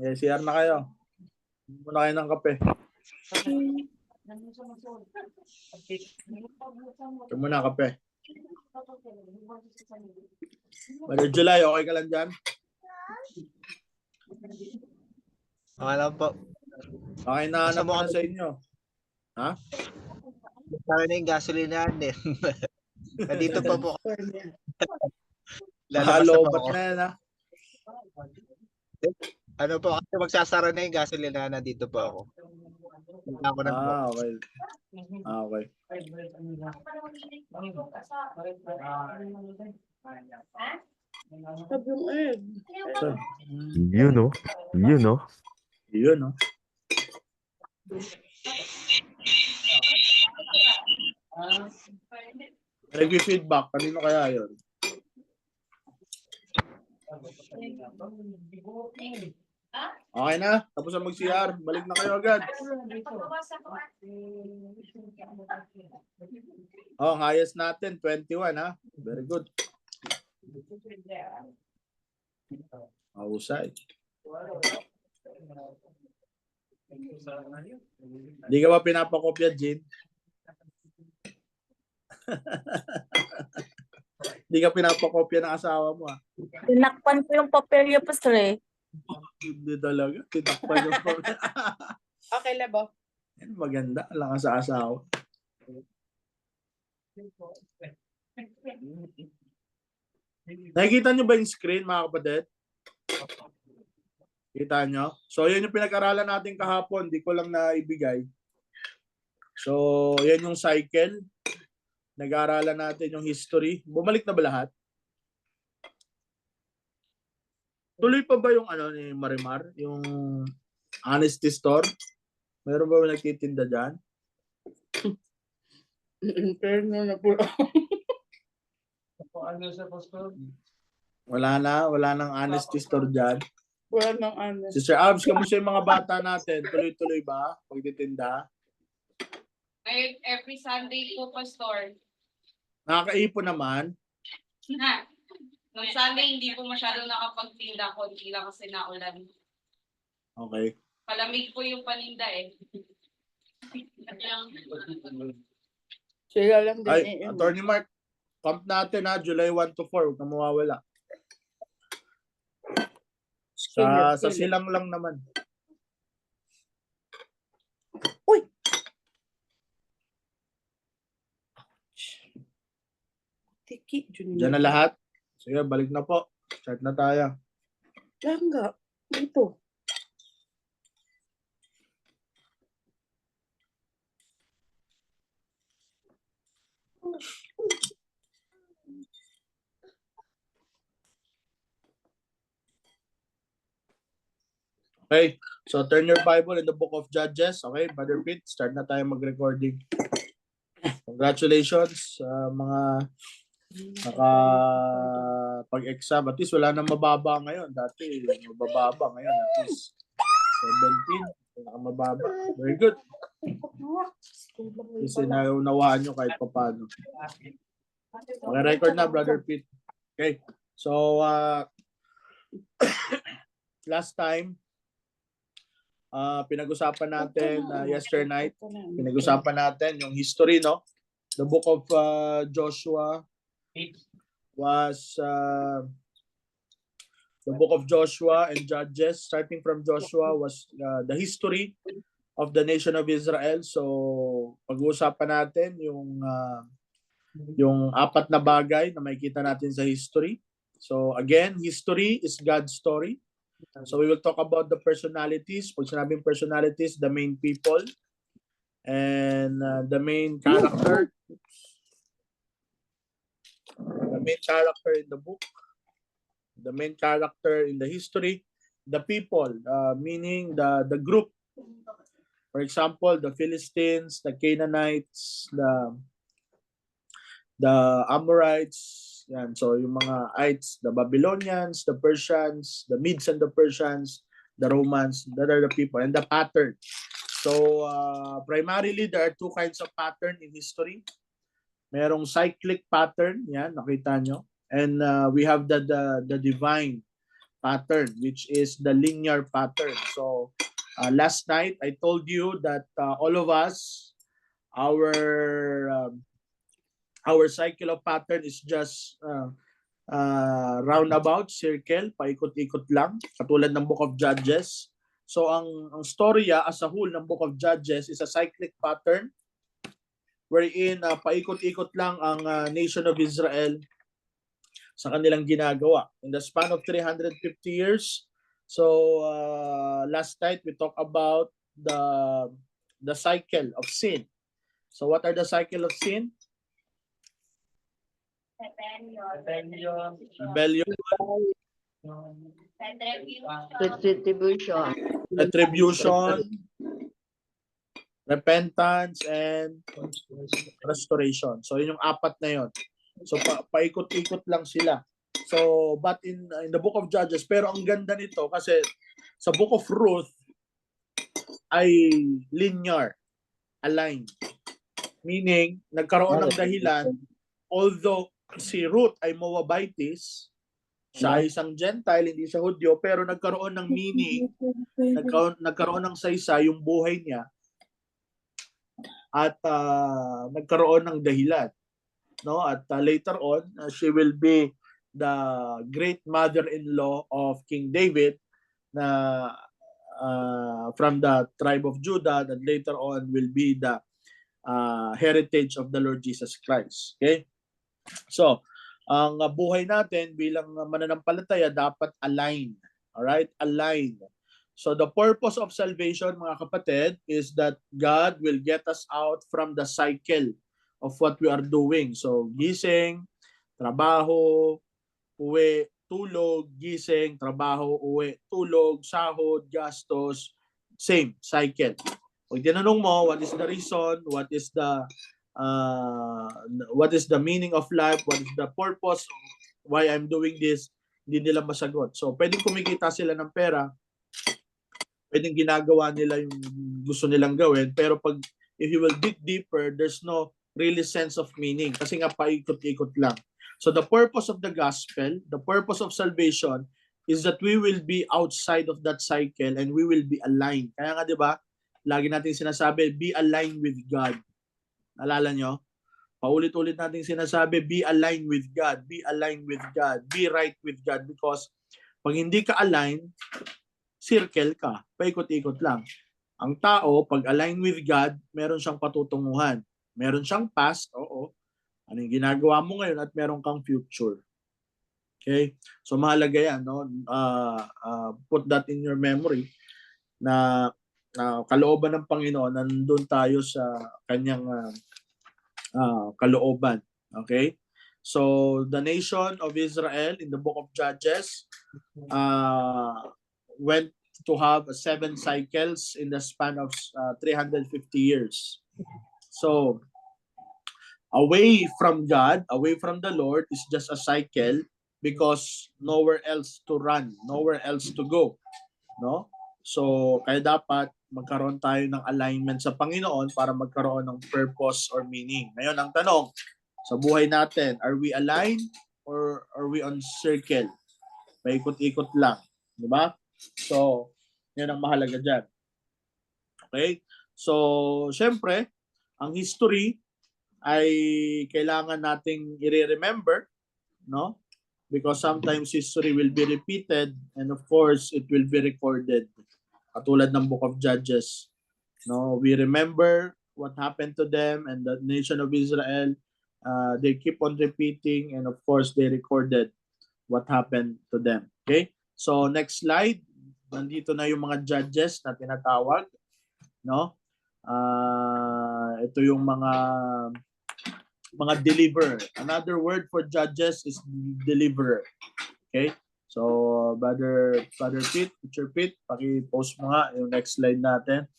Eh, CR na kayo. Muna kayo ng kape. Ito muna kape. Brother July, okay ka lang dyan? Okay lang po. Okay na hanap ko na sa inyo. Ha? Sa akin na yung gasolinahan eh. Nandito pa po. Lalabas na po Mahalobat ako. na yan, ha? Ano po, kasi magsasara na yung gasolinahan, nandito po ako. Wala ako ng Ah, okay. Ah, okay. So, You know. You know. yun, no? Nag-feedback. Kanino kaya yun? Okay na? Tapos na mag-CR. Balik na kayo agad. Oh, ang highest natin, 21, ha? Very good. Mahusay. Hindi ka ba pinapakopya, Jean? Hindi ka pinapakopya ng asawa mo, ha? Tinakpan ko yung papelyo, Pastor eh. Hindi talaga. Titakpan yung papel. Okay, Labo. Maganda. Alam ka sa asawa. Nakikita nyo ba yung screen, mga kapatid? Kita nyo? So, yan yung pinag-aralan natin kahapon. Di ko lang naibigay. So, yan yung cycle. Nag-aaralan natin yung history. Bumalik na ba lahat? Tuloy pa ba yung ano ni Marimar? Yung honesty store? Meron ba nagtitinda dyan? Pero na po. Wala na? Wala nang honesty store dyan? Wala nang ano. Sister Abs, kamusta yung mga bata natin? Tuloy-tuloy ba? Pagtitinda? Ngayon, every Sunday po, Pastor. Nakakaipon naman. Ha? Nung Sunday, hindi po masyado nakapagtinda. Konti lang kasi naulan. Okay. Palamig po yung paninda eh. Sila lang din. Ay, Attorney Mark, pump natin ha, July 1 to 4. Huwag kang mawawala. Sa silang lang naman. Uy! Tiki, Junior. Diyan na lahat. Sige, balik na po. Start na tayo. Langga. Ito. Okay, so turn your Bible in the book of Judges. Okay, Brother Pete, start na tayo mag-recording. Congratulations sa mga nakapag-exam. At least wala nang mababa ngayon. Dati mababa ngayon. At least 17. Mababa. Very good. Kasi naunawaan nyo kahit pa paano. Okay, record na, Brother Pete. Okay, so last time, pinag-usapan natin yesterday night, pinag-usapan natin yung history, no? The book of Joshua was the book of Joshua and Judges. Starting from Joshua was the history of the nation of Israel. So, pag-uusapan natin yung apat na bagay na makikita natin sa history. So, again, history is God's story. So we will talk about the personalities. Pag sinabing personalities, the main people and the main character. The main character in the book. The main character in the history. The people, meaning the group. For example, the Philistines, the Canaanites, the Amorites. Yan. So yung mga ites, the Babylonians, the Persians, the Medes and the Persians, the Romans, that are the people, and the pattern. So primarily, there are two kinds of pattern in history. Merong cyclic pattern, yan, nakita nyo. And we have the divine pattern, which is the linear pattern. So last night I told you that all of us, our cycle of pattern is just roundabout, circle, paikot-ikot lang, katulad ng Book of Judges. So ang storya as a whole ng Book of Judges is a cyclic pattern wherein paikot-ikot lang ang nation of Israel sa kanilang ginagawa in the span of 350 years. So last night we talked about the cycle of sin. So what are the cycle of sin? Rebellion, retribution, repentance, and restoration. So yun yung apat na yun. So paikot-ikot lang sila. So but in the Book of Judges, pero ang ganda nito kasi sa Book of Ruth ay linear, aligned. Meaning nagkaroon ng dahilan, although si Ruth ay Moabitess, siya ay isang Gentile, hindi siya Hudyo, pero nagkaroon ng meaning, nagkaroon ng saysay yung buhay niya at nagkaroon ng dahilan. No? At later on, she will be the great mother-in-law of King David na from the tribe of Judah, that later on will be the heritage of the Lord Jesus Christ. Okay? So, ang buhay natin bilang mananampalataya dapat align. Alright? Align. So, the purpose of salvation, mga kapatid, is that God will get us out from the cycle of what we are doing. So, gising, trabaho, uwi, tulog, gising, trabaho, uwi, tulog, sahod, gastos, same cycle. Pag tinanong mo, what is the reason, what is the meaning of life, what is the purpose, why I'm doing this, hindi nila masagot. So, pwedeng kumikita sila ng pera, pwedeng ginagawa nila yung gusto nilang gawin, pero if you will dig deeper, there's no really sense of meaning kasi nga paikot-ikot lang. So the purpose of the gospel, the purpose of salvation is that we will be outside of that cycle and we will be aligned. Kaya nga 'di ba? Lagi nating sinasabi, be aligned with God. Naalala nyo? Paulit-ulit nating sinasabi, be aligned with God, be aligned with God, be right with God, because pag hindi ka aligned, circle ka, paikot-ikot lang. Ang tao, pag aligned with God, meron siyang patutunguhan. Meron siyang past, oo. Ano yung ginagawa mo ngayon at meron kang future. Okay? So mahalaga yan, no? Put that in your memory na kalooban ng Panginoon, nandun tayo sa kanyang kalooban. Okay? So the nation of Israel in the Book of Judges went to have 7 cycles in the span of 350 years. So away from God, away from the Lord is just a cycle because nowhere else to run, nowhere else to go. No? So kaya dapat magkaroon tayo ng alignment sa Panginoon para magkaroon ng purpose or meaning. Ngayon ang tanong, sa buhay natin, are we aligned or are we on circle? Paikot-ikot lang. Di ba? So, yan ang mahalaga dyan. Okay? So, syempre, ang history ay kailangan nating i-remember, no? Because sometimes history will be repeated and of course, it will be recorded. Katulad ng Book of Judges. No, we remember what happened to them and the nation of Israel. They keep on repeating and of course they recorded what happened to them. Okay? So next slide. Nandito na yung mga judges na tinatawag, no? Ito yung mga deliverer. Another word for judges is deliverer. Okay? So, Brother Pete, Teacher Pete, paki-post mo nga yung next slide natin.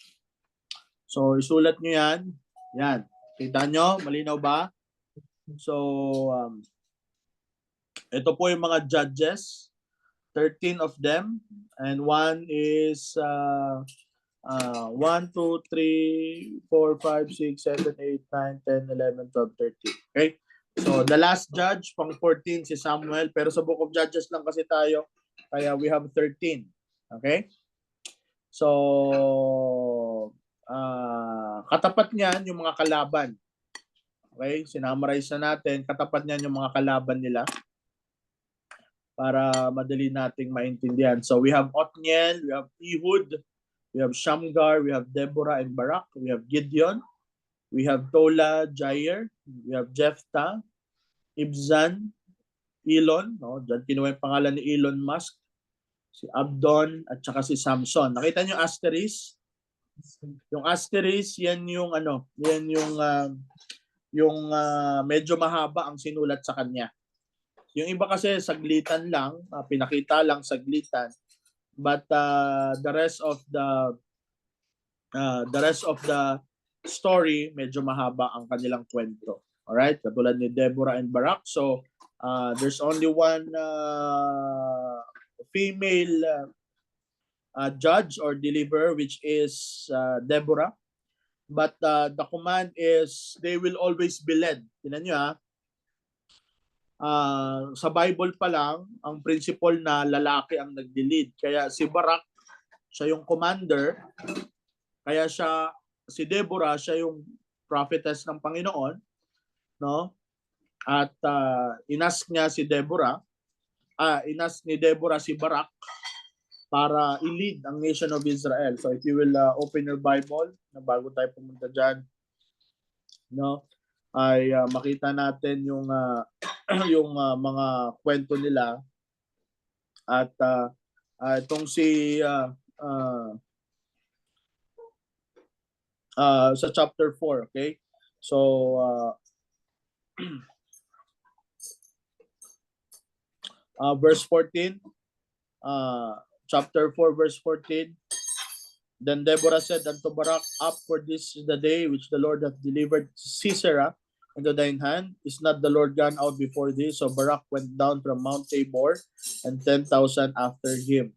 So, isulat nyo yan. Yan. Kita nyo? Malinaw ba? So, ito po yung mga judges. 13 of them. And one is 1, 2, 3, 4, 5, 6, 7, 8, 9, 10, 11, 12, 13. Okay? So, the last judge, pang 14, si Samuel. Pero sa Book of Judges lang kasi tayo. Kaya we have 13. Okay? So, katapat niyan yung mga kalaban. Okay? Sinamarize na natin. Katapat niyan yung mga kalaban nila para madali nating maintindihan. So, we have Othniel, we have Ehud, we have Shamgar, we have Deborah and Barak, we have Gideon, we have Tola, Jair, we have Jephthah, Ibzan, Elon, no? Diyan kinuha yung pangalan ni Elon Musk, si Abdon, at saka si Samson. Nakita niyo asterisk? Yung asterisk, yan yung ano, yan yung medyo mahaba ang sinulat sa kanya. Yung iba kasi saglitan lang, pinakita lang saglitan. But the rest of the story medyo mahaba ang kanilang kwento. All right? Katulad ni Deborah and Barak. So there's only one female judge or deliverer, which is Deborah. But the command is they will always be led. Tingnan nyo ha. Sa Bible pa lang, ang principle na lalaki ang nagdi-lead. Kaya si Barak, siya yung commander. Kaya si Deborah, siya yung prophetess ng Panginoon. No? At inask ni Deborah si Barak para i-lead ang nation of Israel. So if you will open your Bible, na bago tayo pumunta dyan, no? Ay makita natin yung yung mga kwento nila at itong si sa chapter 4, okay? So verse 14, chapter 4 verse 14. Then Deborah said unto Barak, up, for this is the day which the Lord hath delivered Sisera into thine hand. Is not the Lord gone out before thee? So Barak went down from Mount Tabor, and 10,000 after him.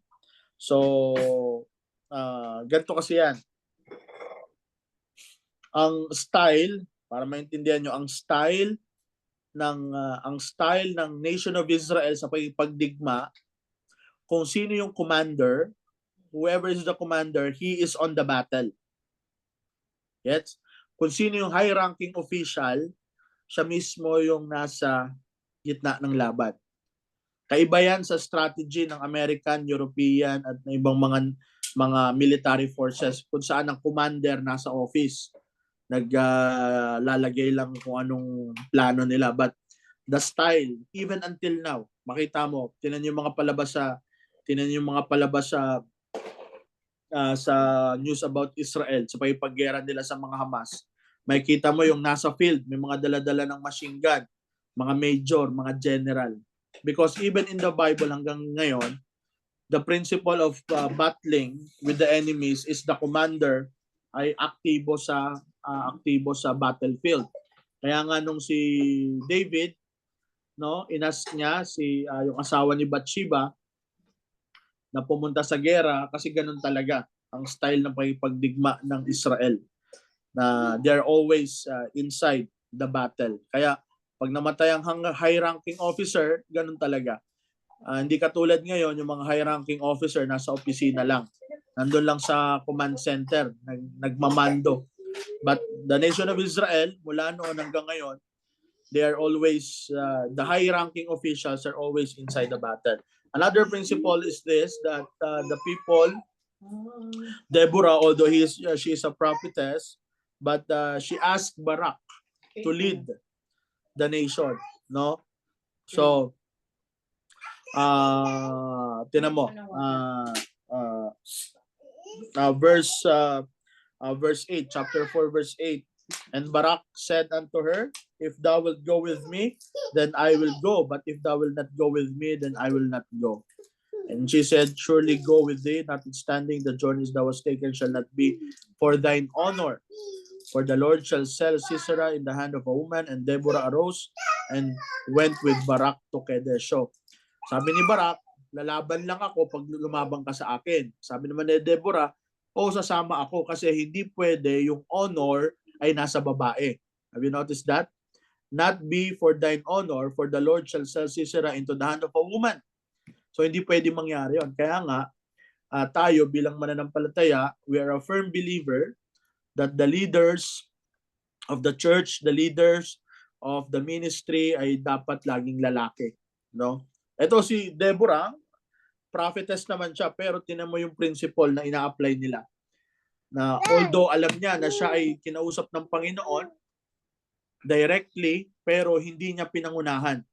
So, ganito kasi yan. Ang style, para maintindihan nyo, ang style ng nation of Israel sa pagdigma, kung sino yung commander, whoever is the commander, he is on the battle. Yes? Kung sino yung high-ranking official, siya mismo yung nasa gitna ng laban. Kaiba yan sa strategy ng American, European at ng ibang mga military forces kung saan ang commander nasa office. Naglalagay lang kung anong plano nila. But the style, even until now, makita mo, tinan yung mga palabas sa news about Israel, sa pagipaggera nila sa mga Hamas. Makikita mo yung nasa field, may mga dala-dala ng machine gun, mga major, mga general. Because even in the Bible hanggang ngayon, the principle of battling with the enemies is the commander ay aktibo sa battlefield. Kaya nga nung si David, no, inask niya yung asawa ni Bathsheba na pumunta sa gera kasi ganun talaga ang style ng pagdigma ng Israel, na they're always inside the battle. Kaya pag namatay ang high-ranking officer, ganun talaga. Hindi katulad ngayon, yung mga high-ranking officer nasa opisina lang. Nandun lang sa command center, nagmamando. But the nation of Israel, mula noon hanggang ngayon, they are always, the high-ranking officials are always inside the battle. Another principle is this, that the people, Deborah, although she is a prophetess, but she asked Barak to lead the nation, no? So, tinan mo, verse 8, chapter 4, verse 8. And Barak said unto her, if thou wilt go with me, then I will go. But if thou wilt not go with me, then I will not go. And she said, surely go with thee, notwithstanding the journeys thou hast taken shall not be for thine honor. For the Lord shall sell Sisera in the hand of a woman. And Deborah arose and went with Barak to Kedesh. So, sabi ni Barak, lalaban lang ako pag lumabang ka sa akin. Sabi naman ni Deborah, sasama ako kasi hindi pwede yung honor ay nasa babae. Have you noticed that? Not be for thine honor, for the Lord shall sell Sisera into the hand of a woman. So hindi pwede mangyari yon. Kaya nga, tayo bilang mananampalataya, we are a firm believer that the leaders of the church, the leaders of the ministry ay dapat laging lalaki. No? Ito si Deborah, prophetess naman siya, pero tinan mo yung principle na ina-apply nila. Na although alam niya na siya ay kinausap ng Panginoon directly, pero hindi niya pinangunahan.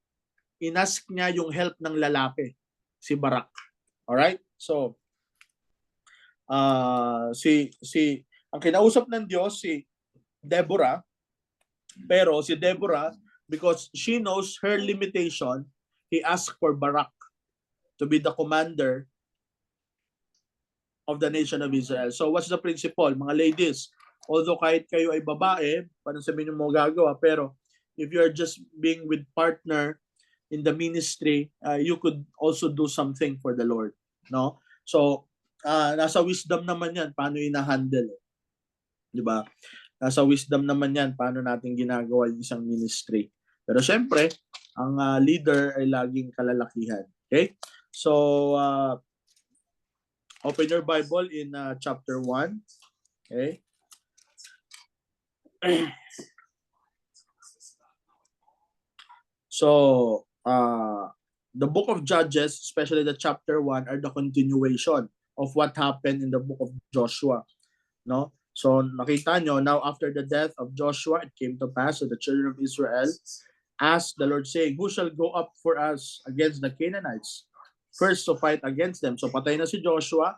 Inask niya yung help ng lalaki, si Barak. Alright? So, ang kinausap ng Diyos si Deborah, pero si Deborah, because she knows her limitation, he asked for Barak to be the commander of the nation of Israel. So what's the principle? Mga ladies, although kahit kayo ay babae, parang sabihin mo gagawa, pero if you are just being with partner in the ministry, you could also do something for the Lord. No? So, nasa wisdom naman yan, paano ina-handle. Di ba? Nasa wisdom naman yan, paano natin ginagawa yung isang ministry. Pero syempre, ang leader ay laging kalalakihan. Okay? So, open your Bible in chapter 1. Okay? So, the book of Judges, especially the chapter 1, are the continuation of what happened in the book of Joshua. No? So, nakita nyo, now after the death of Joshua, it came to pass that the children of Israel asked the Lord, saying, who shall go up for us against the Canaanites? First to fight against them. So, patay na si Joshua,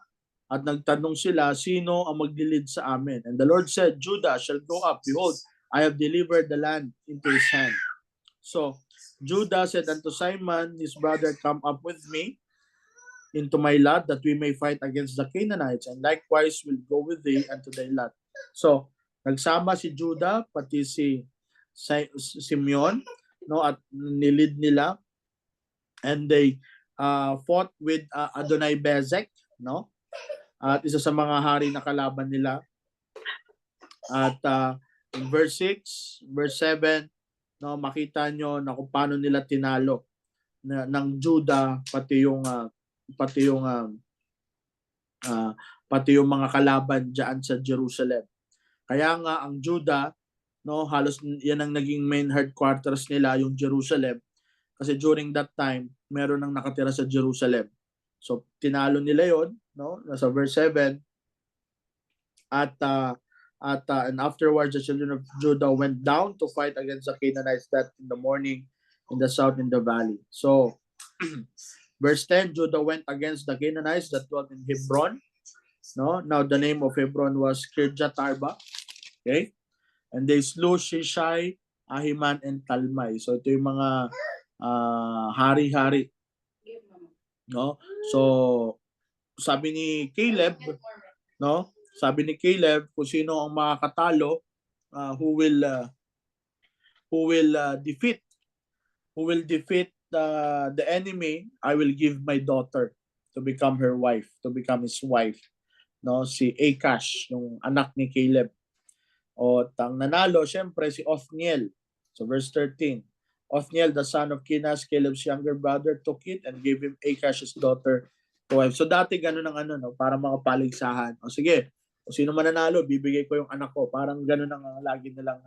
at nagtanong sila, sino ang maglilid sa amin? And the Lord said, Judah shall go up. Behold, I have delivered the land into his hand. So, Judah said unto Simon, his brother, come up with me into my lot, that we may fight against the Canaanites, and likewise will go with thee unto thy lot. So, nagsama si Judah, pati si Simeon, no, at nilid nila, and they fought with Adonai-Bezek, no, at isa sa mga hari na kalaban nila. At in verse 6, verse 7, no, makita nyo na kung paano nila tinalo ng Judah pati yung mga kalaban diyan sa Jerusalem. Kaya nga ang Judah, no, halos yan ang naging main headquarters nila, yung Jerusalem, kasi during that time meron nang nakatira sa Jerusalem. So tinalo nila yon, no, nasa verse 7. And afterwards the children of Judah went down to fight against the Canaanites that in the morning in the south in the valley. So verse 10, Judah went against the Canaanites that dwelt in Hebron. No, now the name of Hebron was Kirjat Arba. Okay, and they slew Shishai, Ahiman, and Talmai. So ito yung mga hari-hari. No, so sabi ni Caleb, no, sabi ni Caleb kung sino ang makakatalo, who will defeat the enemy, I will give my daughter to become her wife, to become his wife. No, si Akash, yung anak ni Caleb. O ang nanalo, syempre si Othniel. So verse 13, Othniel, the son of Kenaz, Caleb's younger brother, took it and gave him Akash's daughter to wife. So dati ganun ang no, para makapaligsahan. O sige, kung sino man nanalo, bibigay ko yung anak ko. Parang ganun ang lagi nilang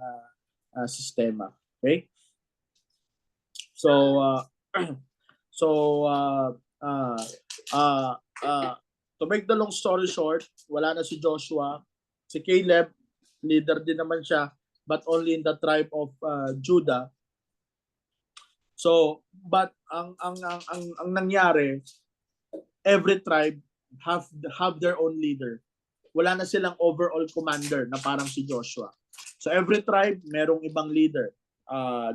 sistema. Okay? So, to make the long story short, wala na si Joshua. Si Caleb, leader din naman siya, but only in the tribe of Judah. So, but ang nangyari, every tribe have their own leader. Wala na silang overall commander na parang si Joshua. So every tribe merong ibang leader.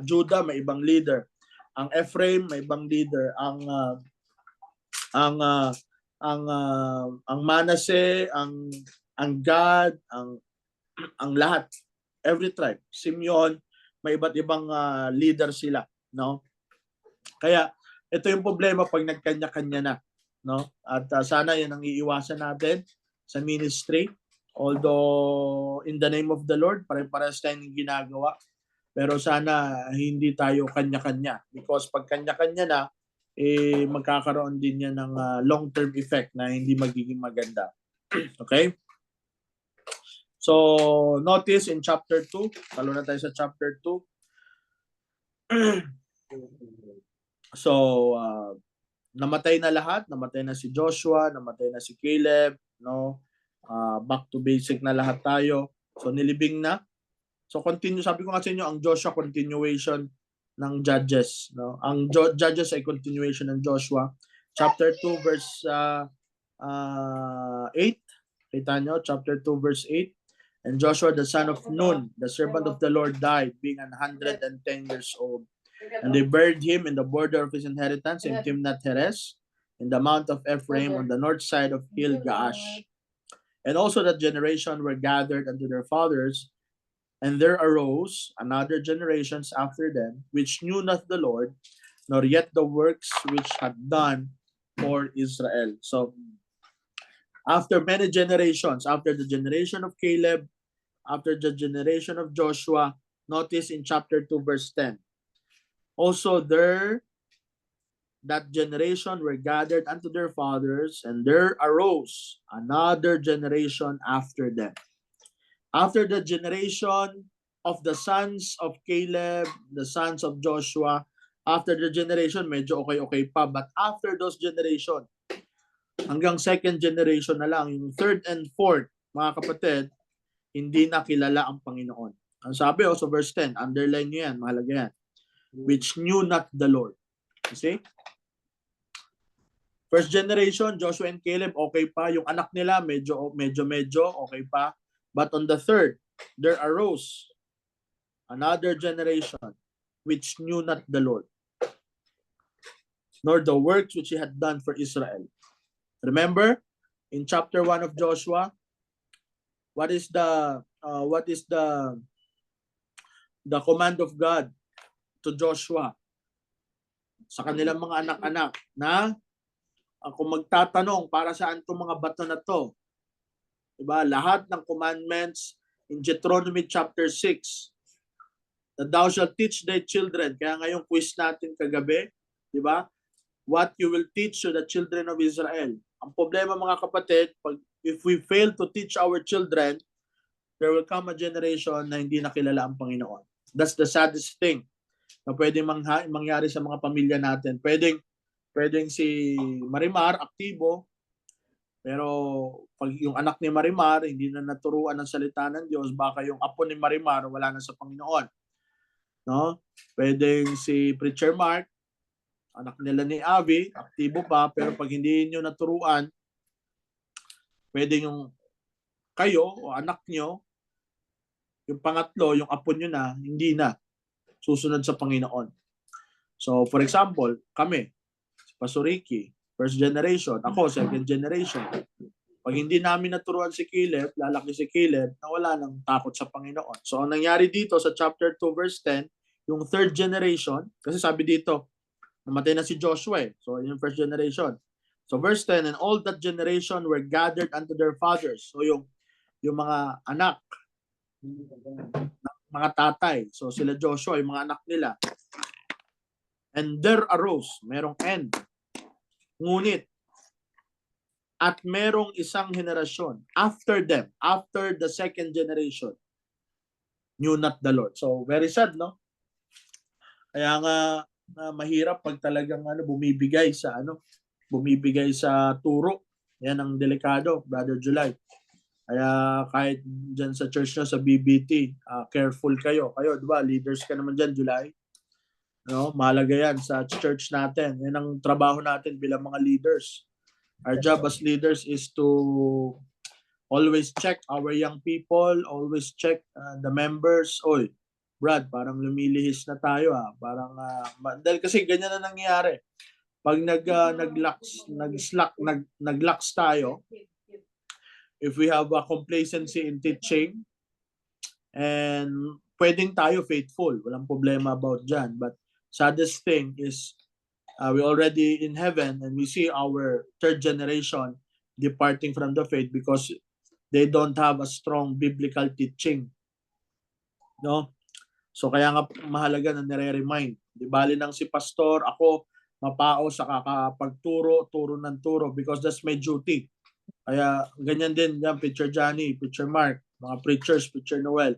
Judah may ibang leader. Ang Ephraim may ibang leader. Ang Manasseh, ang Gad, ang lahat, every tribe. Simeon, may iba't ibang leader sila, no? Kaya ito yung problema pag nagkanya-kanya na, no? At sana 'yan ang iiwasan natin sa ministry. Although in the name of the Lord, pare-parehas tayong ginagawa. Pero sana hindi tayo kanya-kanya, because pag kanya-kanya na, magkakaroon din yan ng long-term effect na hindi magiging maganda. Okay? So, notice in chapter 2, talo na tayo sa chapter 2. So, namatay na lahat, namatay na si Joshua, namatay na si Caleb, no? Back to basic na lahat tayo. So, nilibing na. So, continue, sabi ko nga sa inyo, ang Joshua continuation ng Judges, no? Ang Judges ay continuation ng Joshua. Chapter 2 verse 8. Kita nyo, chapter 2 verse 8. And Joshua the son of Nun, the servant of the Lord, died, being 110 years old. And they buried him in the border of his inheritance in Timnath Heres, in the mount of Ephraim, on the north side of Hill Gaash. And also that generation were gathered unto their fathers, and there arose another generations after them, which knew not the Lord, nor yet the works which had done for Israel. So, after many generations, after the generation of Caleb, after the generation of Joshua, notice in chapter 2, verse 10. Also there, that generation were gathered unto their fathers, and there arose another generation after them. After the generation of the sons of Caleb, the sons of Joshua, after the generation, medyo okay pa, but after those generation, hanggang second generation na lang, yung third and fourth, mga kapatid, hindi na kilala ang Panginoon. Ang sabi sa verse 10, underline nyo yan, mahalaga yan. Which knew not the Lord. You see? First generation, Joshua and Caleb, okay pa. Yung anak nila, medyo, okay pa. But on the third, there arose another generation which knew not the Lord, nor the works which he had done for Israel. Remember, in chapter 1 of Joshua, what is the command of God to Joshua sa kanilang mga anak-anak na kung magtatanong para saan itong mga bato na to, diba? Lahat ng commandments in Deuteronomy chapter 6, that thou shalt teach thy children. Kaya ngayong quiz natin kagabi, diba? What you will teach to the children of Israel. Ang problema mga kapatid, if we fail to teach our children, there will come a generation na hindi nakilala ang Panginoon. That's the saddest thing na pwedeng mangyari sa mga pamilya natin. Pwedeng si Marimar, aktibo, pero pag yung anak ni Marimar, hindi na naturuan ng salita ng Diyos, baka yung apo ni Marimar wala na sa Panginoon. No? Pwedeng si Preacher Mark, anak nila ni Avi, aktibo pa, pero pag hindi nyo naturuan, pwedeng yung kayo o anak nyo, yung pangatlo, yung apo nyo na, hindi na susunod sa Panginoon. So, for example, kami, si Pastor Ricky, first generation, ako, second generation. Pag hindi namin naturuan si Caleb, lalaki si Caleb, na wala nang takot sa Panginoon. So, ang nangyari dito sa chapter 2, verse 10, yung third generation, kasi sabi dito, namatay na si Joshua eh. So, yung first generation. So, verse 10, and all that generation were gathered unto their fathers. So, yung mga anak, mga tatay. So, sila Joshua, yung mga anak nila. And there arose, merong end. Ngunit, at merong isang henerasyon, after them, after the second generation, knew not the Lord. So, very sad, no? Kaya nga, mahirap pag talagang bumibigay sa turo. Yan ang delikado, Brother July. Kaya kahit dyan sa church nyo, sa BBT, careful kayo. Kayo, di ba? Leaders ka naman dyan, July. No? Mahalaga yan sa church natin. Yan ang trabaho natin bilang mga leaders. Our job as leaders is to always check our young people, always check the members. Oy, Brad, parang lumilihis na tayo Parang dahil kasi ganyan na nangyayari. Pag nag-lax tayo, if we have a complacency in teaching, and pwedeng tayo faithful, walang problema about dyan. But saddest thing is we already in heaven and we see our third generation departing from the faith because they don't have a strong biblical teaching. No? So kaya nga mahalaga na nire-remind. Di bali nang si pastor, ako, mapao sa kakapagturo, turo ng turo because that's my duty. Kaya ganyan din yan, Preacher Johnny, Preacher Mark, mga preachers, Preacher Noel,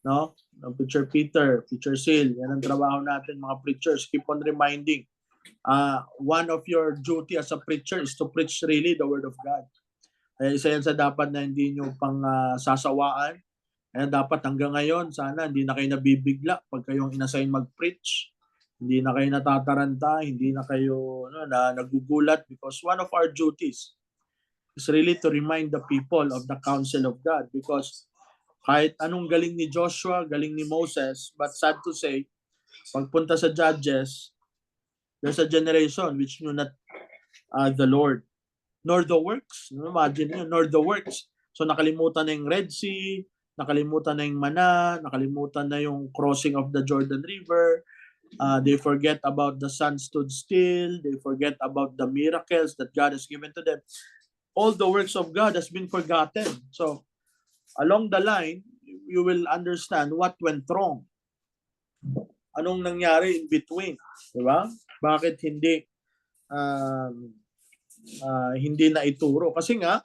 no? Preacher Peter, Preacher Sil, yan ang trabaho natin mga preachers. Keep on reminding. One of your duty as a preacher is to preach really the word of God. Kaya isa yan sa dapat na hindi nyo pang sasawaan. Kaya dapat hanggang ngayon, sana hindi na kayo nabibigla pag kayong inassign mag-preach. Hindi na kayo natataranta, hindi na kayo na nagugulat because one of our duties is really to remind the people of the counsel of God because kahit anong galing ni Joshua, galing ni Moses, but sad to say, pagpunta sa Judges, there's a generation which knew not the Lord, nor the works. Imagine nyo, nor the works. So nakalimutan na yung Red Sea, nakalimutan na yung Mana, nakalimutan na yung crossing of the Jordan River. They forget about the sun stood still. They forget about the miracles that God has given to them. All the works of God has been forgotten. So along the line, you will understand what went wrong. Anong nangyari in between, di ba? Bakit hindi na ituro? Kasi nga,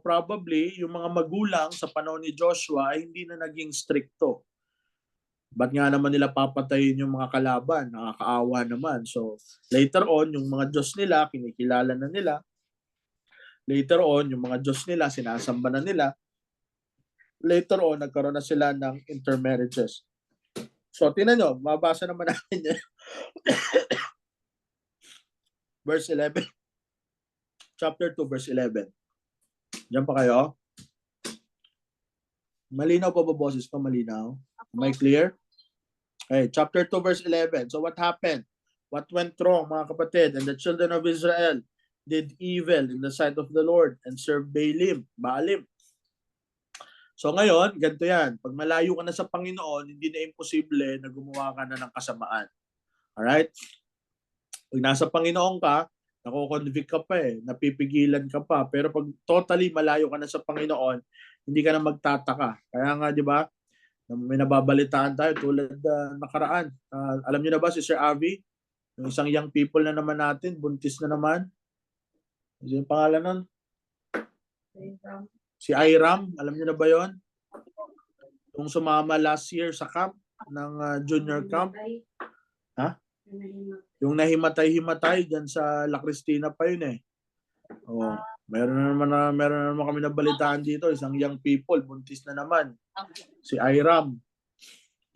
probably yung mga magulang sa panahon ni Joshua ay hindi na naging stricto. Ba't nga naman nila papatayin yung mga kalaban? Nakakaawa naman. So later on, yung mga Diyos nila, kinikilala na nila. Later on, yung mga Diyos nila, sinasamba na nila. Later on, nagkaroon na sila ng intermarriages. So, tingnan nyo, mabasa naman natin yan. Verse 11. Chapter 2, verse 11. Diyan pa kayo. Malinaw pa ba boses ko? Malinaw? Am I clear? Okay, chapter 2, verse 11. So, what happened? What went wrong, mga kapatid? And the children of Israel did evil in the sight of the Lord and served Baalim. So ngayon, ganito yan. Pag malayo ka na sa Panginoon, hindi na imposible na gumawa ka na ng kasamaan. Alright? Pag nasa Panginoon ka, nako-convict ka pa napipigilan ka pa. Pero pag totally malayo ka na sa Panginoon, hindi ka na magtataka. Kaya nga, di ba, may nababalitaan tayo tulad nakaraan. Alam niyo na ba si Sir Avi? Yung isang young people na naman natin, buntis na naman. Ano yung pangalan nun? Si Iram, alam niyo na ba yon? Yung sumama last year sa camp ng junior camp. Ha? Yung nahimatay-himatay dyan sa La Cristina pa yun Oh, meron na naman kami nabalitaan dito, isang young people, buntis na naman. Si Iram.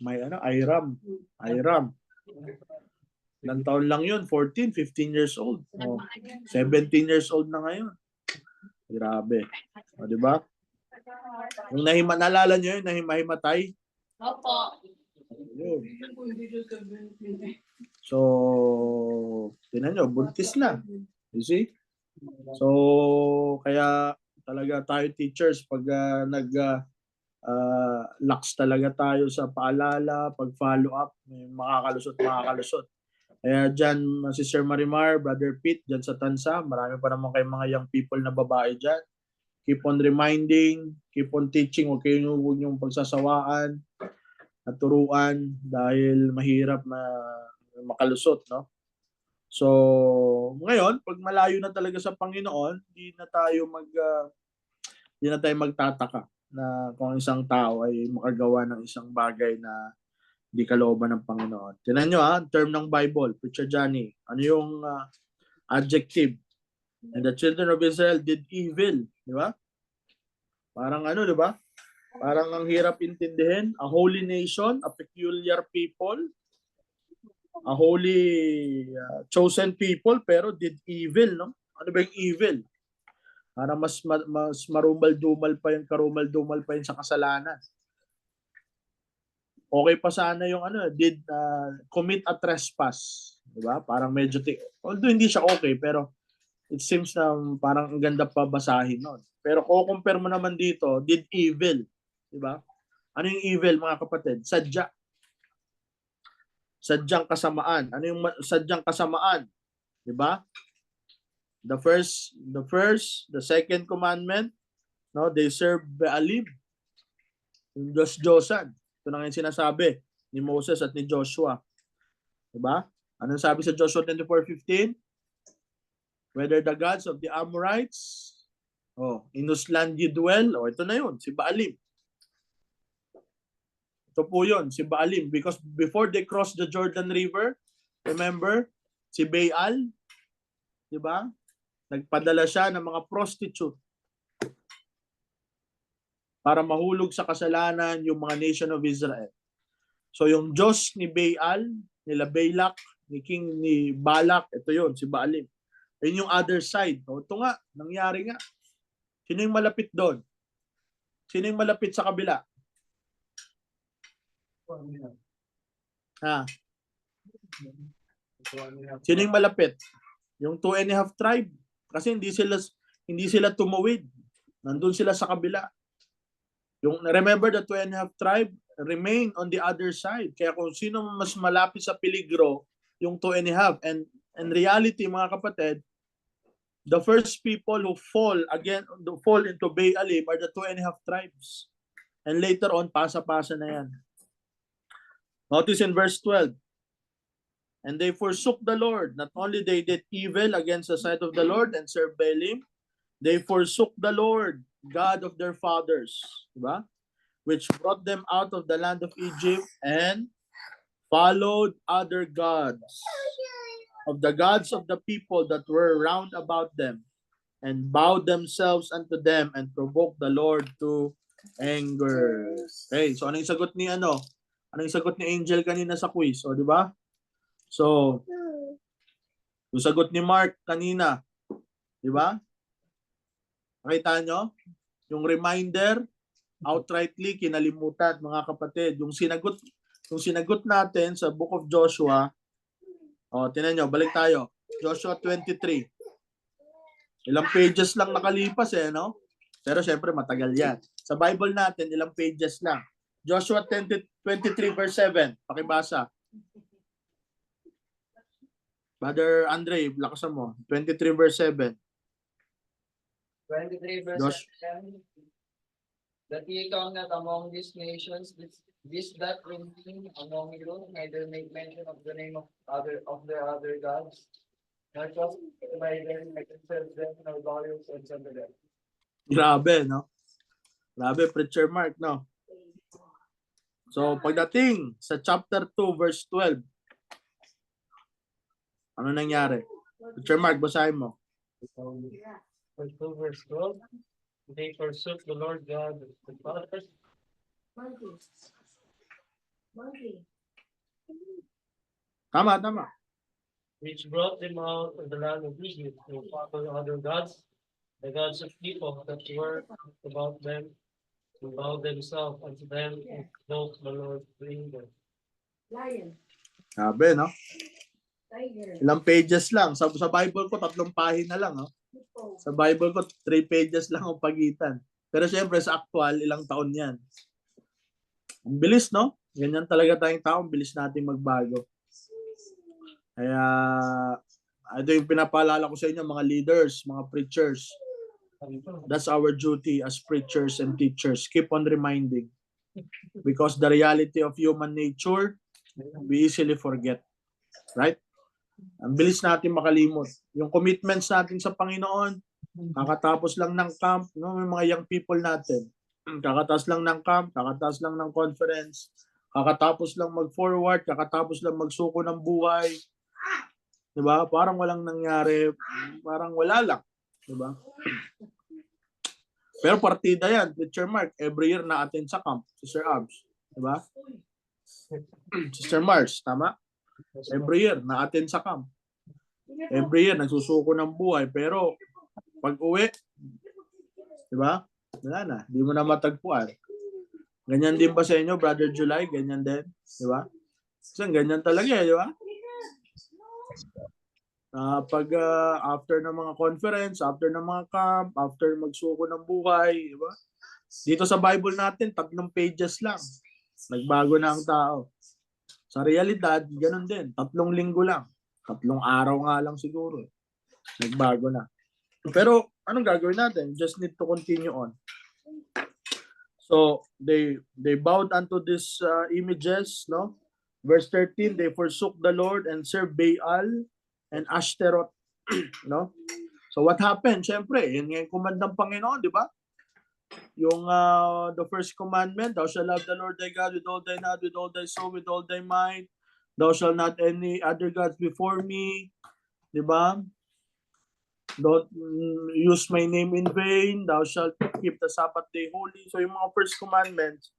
May Iram. Ilang taon lang yun? 14, 15 years old. 17 years old na ngayon. Grabe. O, di ba? Yung nalala nyo yun, nahimatay? Opo. Yun. So, tinan nyo, buntis na. You see? So, kaya talaga tayo teachers, pag lax talaga tayo sa paalala, pag follow up, may makakalusot. Kaya dyan, si Sir Marimar, Brother Pete, dyan sa Tansa, marami pa naman kayong mga young people na babae dyan. Keep on reminding, keep on teaching, huwag yung pagsasawaan at turuan dahil mahirap na makalusot, no? So, ngayon, pag malayo na talaga sa Panginoon, hindi na tayo magtataka na kung isang tao ay makagawa ng isang bagay na hindi kalooban ng Panginoon. Tingnan nyo term ng Bible, Preacher Johnny. Ano yung adjective? And the children of Israel did evil. Di ba? Parang di ba? Parang ang hirap intindihin. A holy nation, a peculiar people, a holy chosen people, pero did evil, no? Ano ba yung evil? Parang mas marumal-dumal pa yun sa kasalanan. Okay pa sana yung did commit a trespass. Diba? Parang medyo, although hindi siya okay, pero it seems na parang ang ganda pa basahin nun. Pero kung compare mo naman dito, did evil. Diba? Ano yung evil, mga kapatid? Sadya. Sadyang kasamaan. Ano yung sadyang kasamaan? Diba? The second commandment, no, they serve Baalim. Yung Diyos-Diyosan. Ito na yung sinasabi ni Moses at ni Joshua. Diba? Anong sabi sa Joshua 24:15? Whether the gods of the Amorites, in whose land you dwell, ito na yun, si Baalim. Ito po yun, si Baalim. Because before they crossed the Jordan River, remember, si Baal, di ba? Nagpadala siya ng mga prostitute para mahulog sa kasalanan yung mga nation of Israel. So yung Diyos ni Baal, nila Balak, ni Balak, ito yun, si Baalim. Yun yung other side. Ito nga, nangyari nga. Sino yung malapit doon? Sino yung malapit sa kabila? Ha? Sino yung malapit? Yung 2.5 tribe. Kasi hindi sila tumawid. Nandun sila sa kabila. Yung remember the 2.5 tribe remain on the other side. Kaya kung sino mas malapit sa peligro, yung 2.5. And in reality, mga kapatid, the first people who fall into Baalim are the 2.5 tribes. And later on, pasa-pasa na yan. Notice in verse 12. And they forsook the Lord. Not only they did evil against the sight of the Lord and served Baalim, they forsook the Lord, God of their fathers, diba? Which brought them out of the land of Egypt, and followed other gods, of the gods of the people that were round about them, and bowed themselves unto them, and provoked the Lord to anger. Okay, so anong sagot ni Anong sagot ni Angel kanina sa quiz? O, di ba? So, yung sagot ni Mark kanina, di ba? Nakita nyo? Yung reminder, outrightly kinalimutan, mga kapatid. Yung sinagot natin sa Book of Joshua, tinan nyo, balik tayo. Joshua 23. Ilang pages lang nakalipas no? Pero syempre matagal yan. Sa Bible natin, ilang pages lang. Joshua 23 verse 7. Pakibasa. Brother Andre, lakasan mo. 23 verse 7. 23 verse Josh. 7. That ye come not among these nations, this that remain among you, neither make mention of the name of their other gods, nor trust by them, like serve them, nor lawyers and send them. Grabe, no? Grabe, Preacher Mark, no? So, pagdating sa chapter 2, verse 12, ano nangyari? Preacher Mark, basahin mo. Verse 2, verse 12. They forsook the Lord God of the fathers. Tama. Which brought them out of the land of Egypt to follow other gods, the gods of people that were about them, to bow themselves unto them, and those the Lord bring them. Grabe, no? Ilang pages lang. Sa Bible ko, 3 pahina lang, no? Sa Bible ko, 3 pages lang ang pagitan. Pero syempre, sa actual, ilang taon yan. Ang bilis, no? Ganyan talaga tayong tao. Ang bilis natin magbago. Kaya, ito yung pinapaalala ko sa inyo, mga leaders, mga preachers. That's our duty as preachers and teachers. Keep on reminding. Because the reality of human nature, we easily forget. Right? Ang bilis natin makalimot. Yung commitments natin sa Panginoon, kakatapos lang ng camp, no? May mga young people natin. Kakatapos lang ng camp, kakatapos lang ng conference, kakatapos lang mag-forward, kakatapos lang magsuko ng buhay. Diba? Parang walang nangyari, parang wala lang. Diba? Pero partida yan, Teacher Mark, every year na-attend sa camp, Sister Abs. Diba? Sister Mars, tama? Every year, na-attend sa camp. Every year, nagsusuko ng buhay. Pero, pag uwi, di ba? Wala na. Di mo na matagpuan. Ganyan din ba sa inyo, Brother July? Ganyan din. Di ba? Kasi ganyan talaga, di ba? Pag after ng mga conference, after ng mga camp, after magsuko ng buhay, di ba? Dito sa Bible natin, 3 pages lang. Nagbago na ang tao. Sa realidad, ganun din. 3 linggo lang. 3 araw nga lang siguro. Nagbago na. Pero, anong gagawin natin? Just need to continue on. So, they bowed unto these images, no? Verse 13, they forsook the Lord and served Baal and Ashtaroth. No? So what happened? Siyempre, yun nga yung command ng Panginoon, di ba? Yung the first commandment, thou shalt love the Lord thy God with all thy heart, with all thy soul, with all thy mind. Thou shalt not any other gods before me. Di ba? Don't use my name in vain. Thou shalt keep the Sabbath day holy. So yung mga first commandments,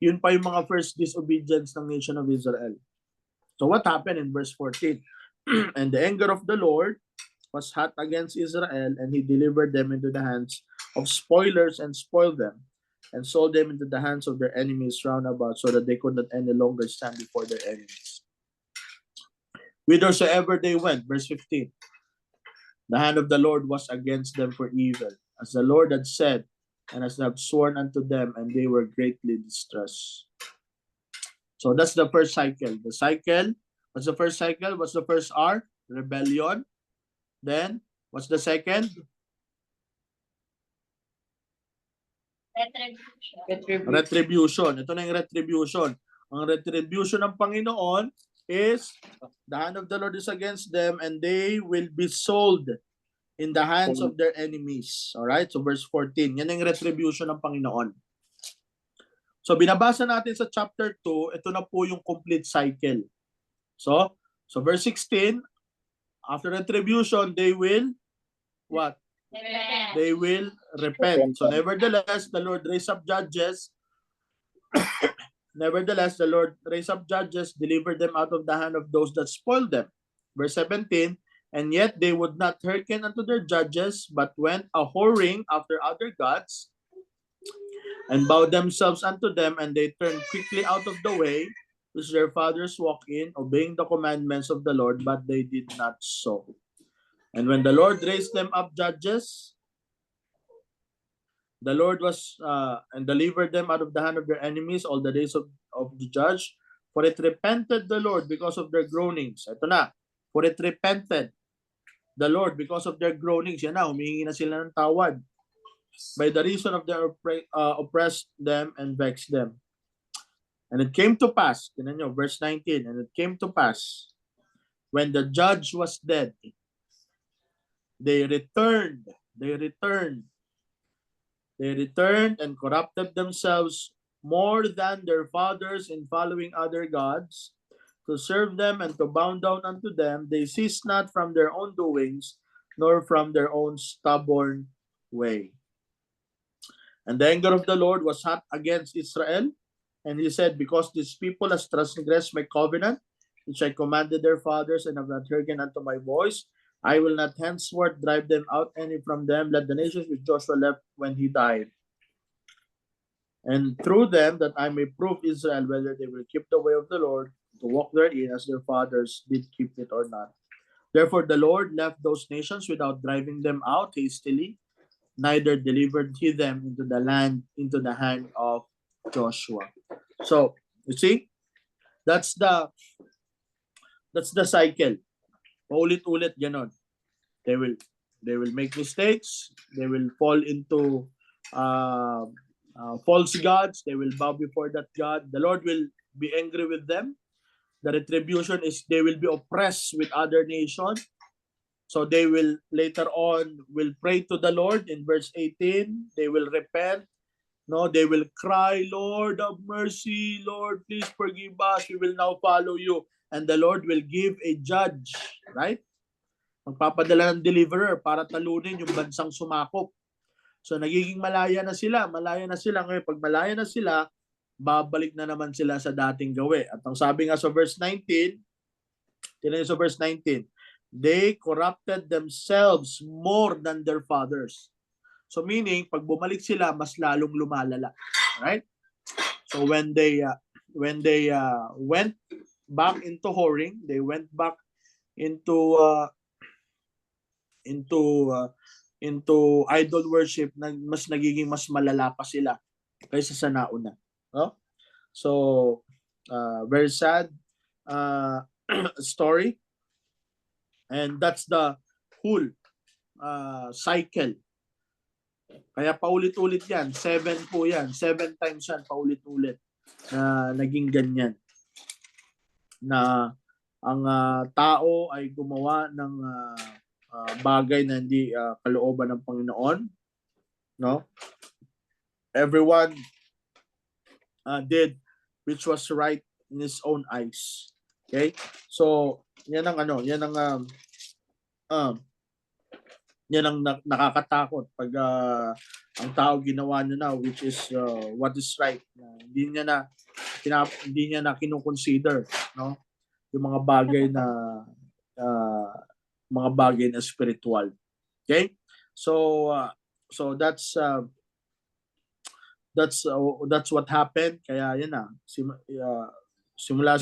yun pa yung mga first disobedience ng nation of Israel. So what happened in verse 14? And the anger of the Lord was hot against Israel, and he delivered them into the hands of spoilers and spoiled them, and sold them into the hands of their enemies round about, so that they could not any longer stand before their enemies. Whithersoever they went, verse 15, the hand of the Lord was against them for evil, as the Lord had said, and as they have sworn unto them, and they were greatly distressed. So that's the first cycle. The cycle, what's the first cycle? What's the first R? Rebellion. Then, what's the second? Retribution. Ito na yung retribution. Ang retribution ng Panginoon is the hand of the Lord is against them, and they will be sold in the hands of their enemies. Alright? So verse 14. Yan yung retribution ng Panginoon. So binabasa natin sa chapter 2, ito na po yung complete cycle. So verse 16, after retribution, they will what? They will repent. So nevertheless, the Lord raised up judges. Nevertheless, the Lord raised up judges, delivered them out of the hand of those that spoiled them. Verse 17, and yet they would not hearken unto their judges, but went a-whoring after other gods, and bowed themselves unto them, and they turned quickly out of the way which their fathers walked in, obeying the commandments of the Lord, but they did not so. And when the Lord raised them up judges, the Lord was and delivered them out of the hand of their enemies all the days of the judge, for it repented the Lord because of their groanings. Ito na, for it repented the Lord because of their groanings. Yan na, humihingi na sila ng tawad by the reason of their oppressed them and vexed them. And it came to pass, tinan nyo, verse 19, and it came to pass, when the judge was dead, they returned and corrupted themselves more than their fathers in following other gods, to serve them and to bow down unto them. They ceased not from their own doings, nor from their own stubborn way. And the anger of the Lord was hot against Israel, and he said, because this people has transgressed my covenant, which I commanded their fathers, and have not hearkened unto my voice, I will not henceforth drive them out any from them, let the nations which Joshua left when he died. And through them that I may prove Israel whether they will keep the way of the Lord, to walk therein as their fathers did keep it or not. Therefore the Lord left those nations without driving them out hastily, neither delivered he them into the hand of Joshua. So you see, that's the cycle. Paulit-ulit ganon. They will make mistakes. They will fall into false gods. They will bow before that God. The Lord will be angry with them. The retribution is they will be oppressed with other nations. So they will later on will pray to the Lord in verse 18. They will repent. No, they will cry, Lord, have mercy. Lord, please forgive us. We will now follow you. And the Lord will give a judge, right? Magpapadala ng deliverer para talunin yung bansang sumakop. So nagiging malaya na sila. Ngayon, pag malaya na sila, babalik na naman sila sa dating gawi. At ang sabi nga sa verse 19, tingnan niyo sa verse 19, they corrupted themselves more than their fathers. So meaning, pag bumalik sila, mas lalong lumalala. Right? So when they went back into whoring, they went back into idol worship, mas nagiging mas malala pa sila kaysa sa nauna. No? So very sad story, and that's the whole cycle. Kaya paulit-ulit yan. 7 po yan. 7 times yan paulit-ulit na naging ganyan. na ang tao ay gumawa ng bagay na hindi kalooban ng Panginoon, no? Everyone did which was right in his own eyes. Okay? So, yan ang nakakatakot pag ang tao ginawa niya na which is what is right. Hindi niya na kinukonsider, no? Yung mga bagay na spiritual. Okay? So that's what happened. Kaya yan na. Simula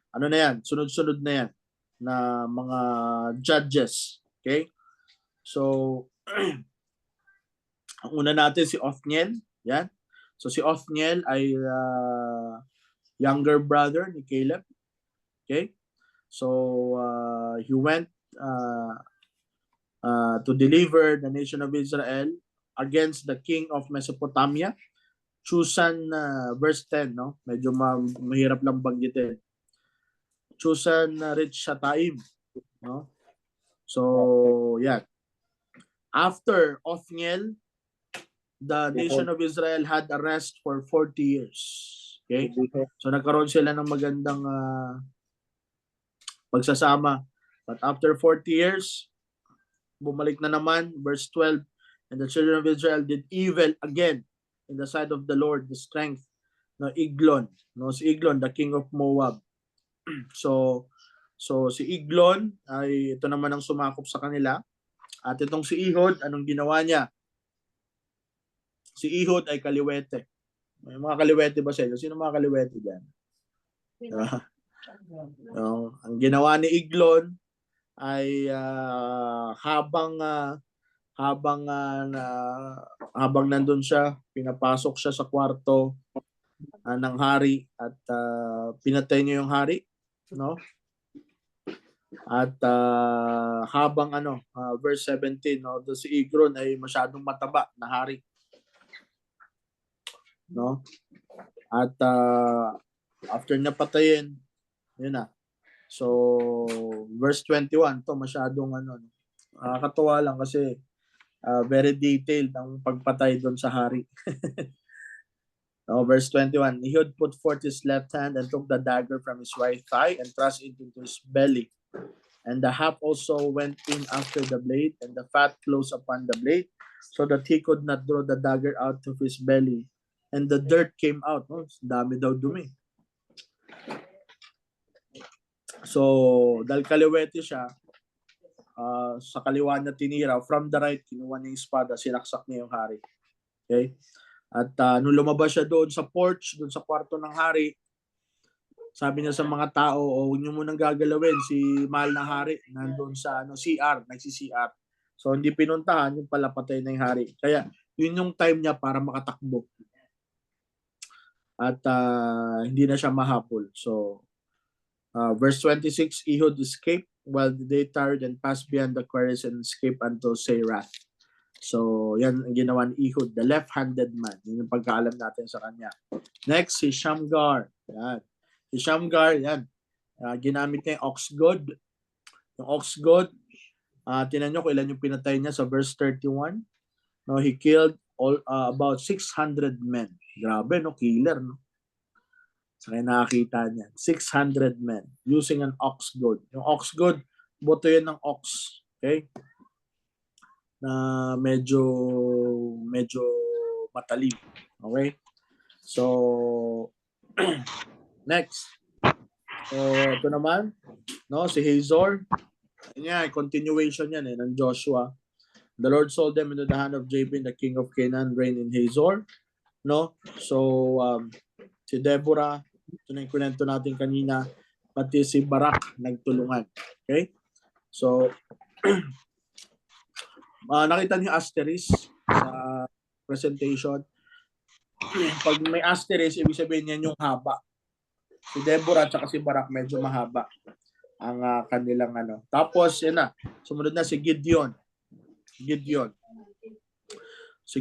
ano na yan, sunod-sunod na yan na mga judges. Okay? So ang una natin si Othniel. Yan. So si Othniel ay younger brother ni Caleb. Okay? So he went to deliver the nation of Israel against the king of Mesopotamia. Chusan verse 10, no? Medyo mahirap lang banggitin. Chusan Richataim, no? So, yeah. After Othniel, the nation of Israel had a rest for 40 years. Okay? So nagkaroon sila ng magandang pagsasama. But after 40 years, bumalik na naman, verse 12, and the children of Israel did evil again in the sight of the Lord, the strength, no, Eglon, no, si Eglon, the king of Moab. So si Eglon ay ito naman ang sumakop sa kanila. At itong si Ehud, anong ginawa niya? Si Ehud ay kaliwete. May mga kaliwete ba sa inyo? Sino mga kaliwete dyan? Ang ginawa ni Eglon ay habang nandun siya, pinapasok siya sa kwarto ng hari at pinatay niya yung hari, no? At habang verse 17, no, si Eglon ay masyadong mataba na hari, no? At after niya patayin, yun na. So verse 21 to masyadong nakakatuwa lang kasi very detailed ang pagpatay doon sa hari. No, verse 21, Ehud put forth his left hand and took the dagger from his right thigh and thrust it into his belly. And the haft also went in after the blade, and the fat closed upon the blade, so that he could not draw the dagger out of his belly. And the dirt came out. Oh, dami daw dumi. So, dahil kaliwete siya, sa kaliwa niya tinira, from the right, kinuha niya yung espada, sinaksak niya yung hari. Okay? At nung lumabas siya doon sa porch, doon sa kwarto ng hari, sabi niya sa mga tao, huwag niyo munang gagalawin, si mahal na hari, nandun sa CR, nagsi-CR. So, hindi pinuntahan, yung pala patay na yung hari. Kaya, yun yung time niya para makatakbo. At hindi na siya mahabol. So, verse 26, Ehud escaped while they tarried and passed beyond the quarries and escaped unto Seirath. So, yan ang ginawa ni Ehud, the left-handed man. Yun yung pagkaalam natin sa kanya. Next, si Shamgar. Yan. Si Shamgar, yan. Ginamit niya yung ox god. Yung ox god, tinan nyo kung ilan yung pinatay niya sa verse 31. No, he killed about 600 men. Grabe, no? Killer, no? So, kaya nakakita niya. 600 men using an ox goad. Yung ox goad, boto yun ng ox. Okay? Na medyo matalim. Okay? So, next. So, ito naman, no, si Hazor. Yan, continuation yan ng Joshua. The Lord sold them into the hand of Jabin, the king of Canaan, reigned in Hazor. No? So, si Deborah, ito na yung kunento natin kanina, pati si Barak nagtulungan. Okay? So, nakita niyo asterisk sa presentation. Pag may asterisk, ibig sabihin yan yung haba. Si Deborah at si Barak medyo mahaba ang kanilang Tapos, yan na. Sumunod na si Gideon. Si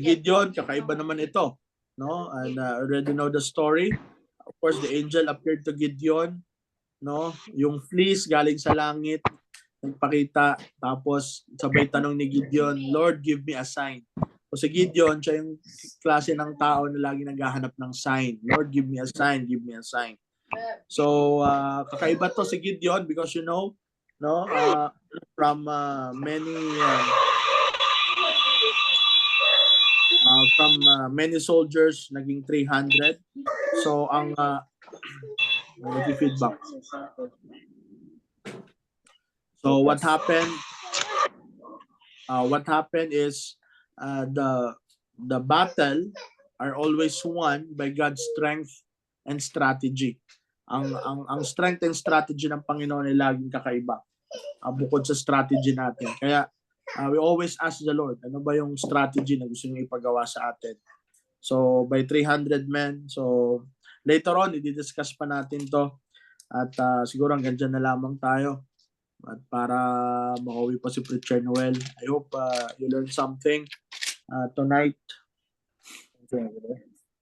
Gideon, kakaiba naman ito. No? And already know the story. Of course, the angel appeared to Gideon no? Yung fleece galing sa langit, nagpakita, tapos sabay tanong ni Gideon, Lord, give me a sign. So si Gideon, siya yung klase ng tao na lagi naghahanap ng sign. Lord, give me a sign, give me a sign. So kakaiba to si Gideon because no, from many soldiers naging 300. So ang feedback. So what happened? What happened is the battle are always won by God's strength and strategy. Ang strength and strategy ng Panginoon ay laging kakaiba. Bukod sa strategy natin. Kaya we always ask the Lord, ano ba yung strategy na gusto niyo ipagawa sa atin? So by 300 men, so later on i-discuss pa natin to at siguro hanggang dyan na lamang tayo. At para makauwi pa si Preacher Noel, I hope you learned something tonight.